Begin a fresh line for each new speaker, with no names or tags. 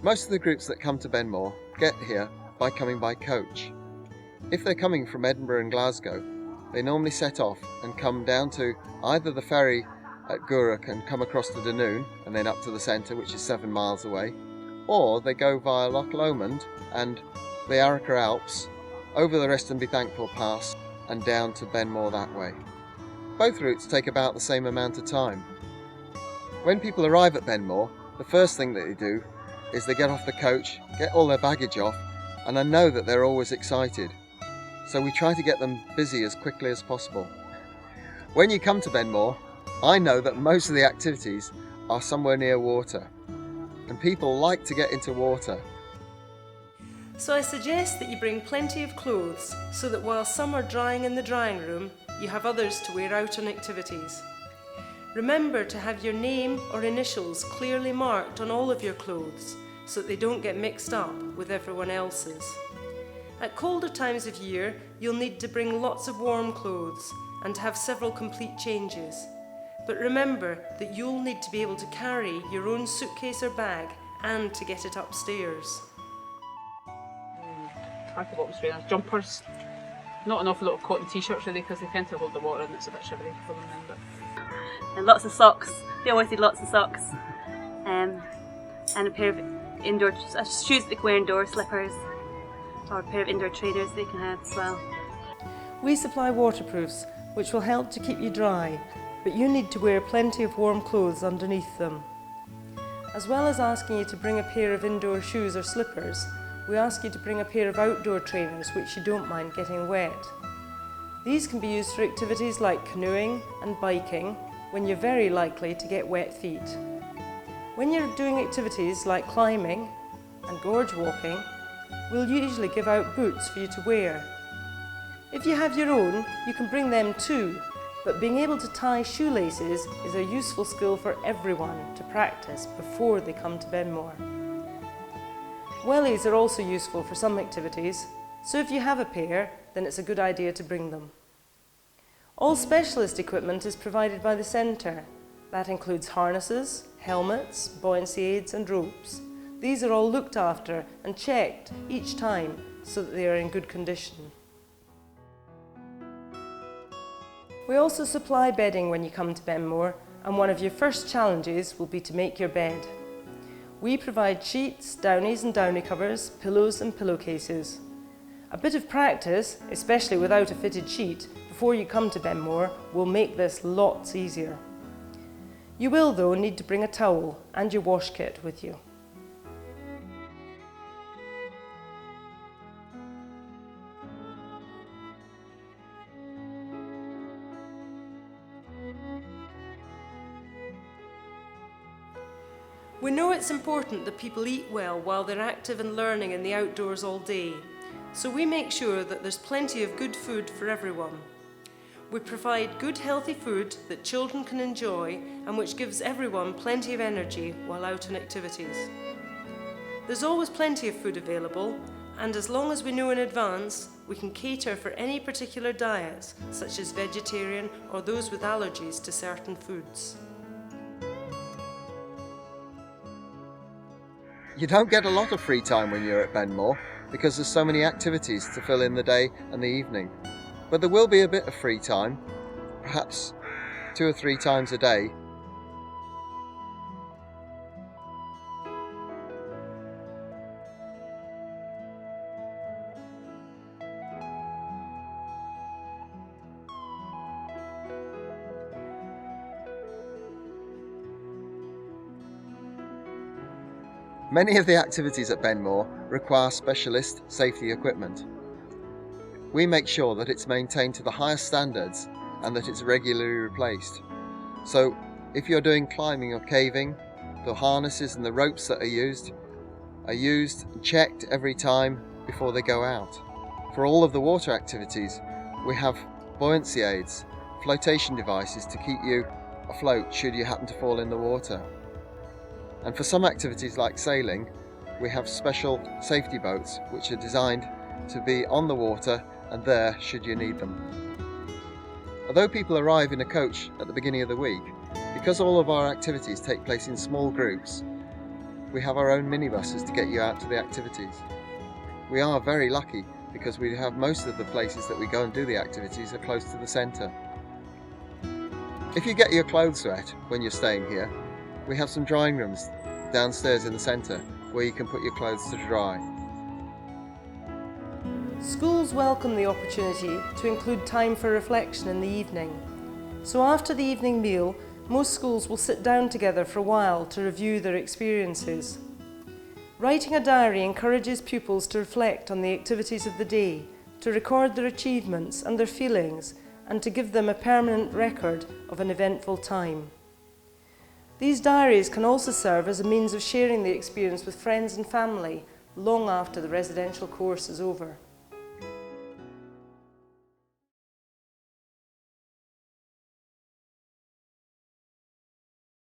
Most of the groups that come to Benmore get here by coming by coach. If they're coming from Edinburgh and Glasgow, they normally set off and come down to either the ferry at Gourock and come across to Dunoon and then up to the centre, which is 7 miles away, or they go via Loch Lomond and the Arrocha Alps, over the Reston Be Thankful Pass and down to Benmore that way. Both routes take about the same amount of time. When people arrive at Benmore, the first thing that they do is they get off the coach, get all their baggage off, and I know that they're always excited. So we try to get them busy as quickly as possible. When you come to Benmore, I know that most of the activities are somewhere near water, and people like to get into water.
So I suggest that you bring plenty of clothes so that while some are drying in the drying room, you have others to wear out on activities. Remember to have your name or initials clearly marked on all of your clothes so that they don't get mixed up with everyone else's. At colder times of year, you'll need to bring lots of warm clothes and to have several complete changes. But remember that you'll need to be able to carry your own suitcase or bag and to get it upstairs.
Khaki bottoms, trainers, jumpers. Not an awful lot of cotton t-shirts really because they tend to hold the water and it's a bit shivery for them then. But...
And lots of socks. We always need lots of socks. And a pair of indoor shoes that they can wear indoors, slippers, or a pair of indoor trainers they can have as well.
We supply waterproofs which will help to keep you dry, but you need to wear plenty of warm clothes underneath them. As well as asking you to bring a pair of indoor shoes or slippers, we ask you to bring a pair of outdoor trainers which you don't mind getting wet. These can be used for activities like canoeing and biking when you're very likely to get wet feet. When you're doing activities like climbing and gorge walking, we'll usually give out boots for you to wear. If you have your own, you can bring them too, but being able to tie shoelaces is a useful skill for everyone to practice before they come to Benmore. Wellies are also useful for some activities, so if you have a pair, then it's a good idea to bring them. All specialist equipment is provided by the centre. That includes harnesses, helmets, buoyancy aids and ropes. These are all looked after and checked each time so that they are in good condition. We also supply bedding when you come to Benmore, and one of your first challenges will be to make your bed. We provide sheets, downies and downy covers, pillows and pillowcases. A bit of practice, especially without a fitted sheet, before you come to Benmore will make this lots easier. You will though need to bring a towel and your wash kit with you. We know it's important that people eat well while they're active and learning in the outdoors all day, so we make sure that there's plenty of good food for everyone. We provide good healthy food that children can enjoy and which gives everyone plenty of energy while out on activities. There's always plenty of food available, and as long as we know in advance, we can cater for any particular diets, such as vegetarian or those with allergies to certain foods.
You don't get a lot of free time when you're at Benmore because there's so many activities to fill in the day and the evening. But there will be a bit of free time, perhaps 2 or 3 times a day. Many of the activities at Benmore require specialist safety equipment. We make sure that it's maintained to the highest standards and that it's regularly replaced. So if you're doing climbing or caving, the harnesses and the ropes that are used and checked every time before they go out. For all of the water activities, we have buoyancy aids, flotation devices to keep you afloat should you happen to fall in the water. And for some activities like sailing, we have special safety boats which are designed to be on the water and there should you need them. Although people arrive in a coach at the beginning of the week, because all of our activities take place in small groups, we have our own minibuses to get you out to the activities. We are very lucky because we have most of the places that we go and do the activities are close to the centre. If you get your clothes wet when you're staying here, we have some drying rooms downstairs in the centre where you can put your clothes to dry.
Schools welcome the opportunity to include time for reflection in the evening. So after the evening meal, most schools will sit down together for a while to review their experiences. Writing a diary encourages pupils to reflect on the activities of the day, to record their achievements and their feelings, and to give them a permanent record of an eventful time. These diaries can also serve as a means of sharing the experience with friends and family long after the residential course is over.